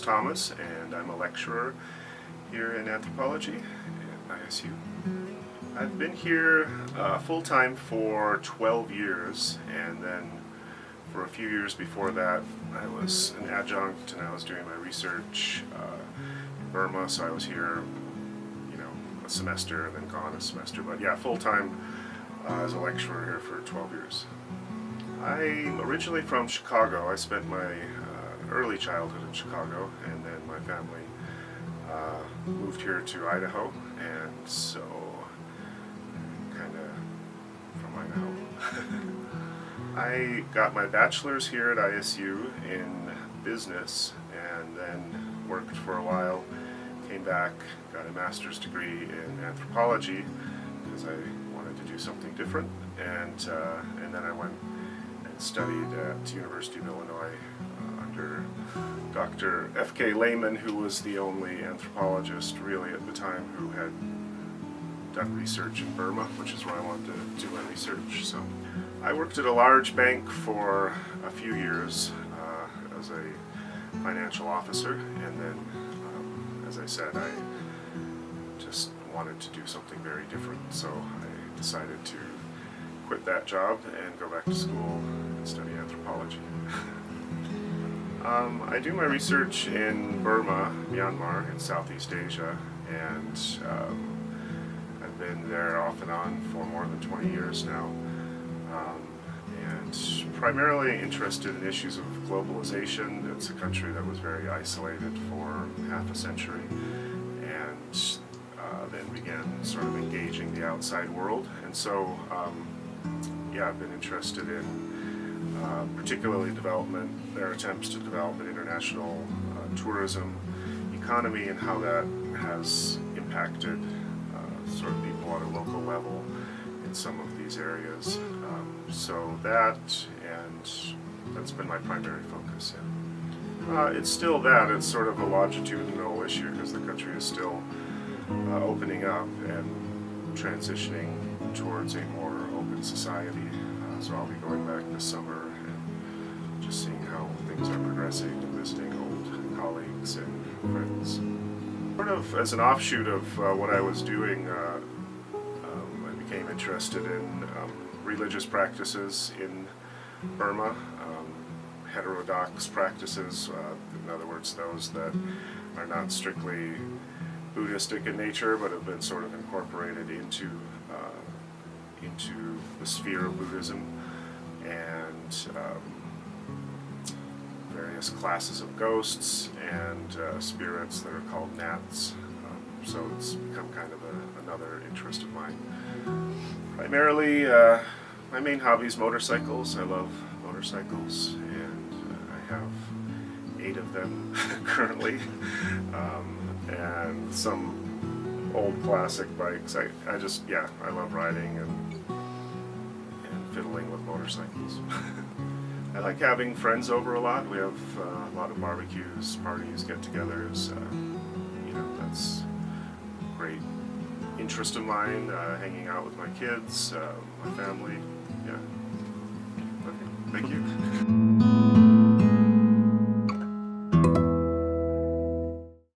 Thomas, and I'm a lecturer here in anthropology at ISU. I've been here full-time for 12 years, and then for a few years before that I was an adjunct and I was doing my research in Burma, so I was here a semester and then gone a semester, but yeah, full-time as a lecturer here for 12 years. I'm originally from Chicago. I spent my early childhood in Chicago, and then my family moved here to Idaho, and so I'm kind of from Idaho. I got my bachelor's here at ISU in business, and then worked for a while, came back, got a master's degree in anthropology because I wanted to do something different, and then I went and studied at the University of Illinois under Dr. F.K. Lehman, who was the only anthropologist really at the time who had done research in Burma, which is where I wanted to do my research. So I worked at a large bank for a few years as a financial officer, and then as I said, I just wanted to do something very different, so I decided to quit that job and go back to school and study anthropology. I do my research in Burma, Myanmar, in Southeast Asia, and I've been there off and on for more than 20 years now, and primarily interested in issues of globalization. It's a country that was very isolated for half a century, and then began sort of engaging the outside world, and so yeah, I've been interested in particularly their attempts to develop an international tourism economy and how that has impacted sort of people on a local level in some of these areas. So that's been my primary focus. It's still that. It's sort of a longitudinal issue because the country is still opening up and transitioning towards a more open society. So I'll be going back this summer and just seeing how things are progressing and visiting old colleagues and friends. Sort of as an offshoot of what I was doing, I became interested in religious practices in Burma, heterodox practices, in other words, those that are not strictly Buddhistic in nature but have been sort of incorporated into the sphere of Buddhism, and various classes of ghosts and spirits that are called nats. So it's become kind of another interest of mine. Primarily, my main hobby is motorcycles. I love motorcycles, and I have 8 of them currently, and some old classic bikes. I love riding and fiddling with motorcycles. I like having friends over a lot. We have a lot of barbecues, parties, get-togethers. That's a great interest of mine, hanging out with my kids, my family. Yeah. Okay, thank you.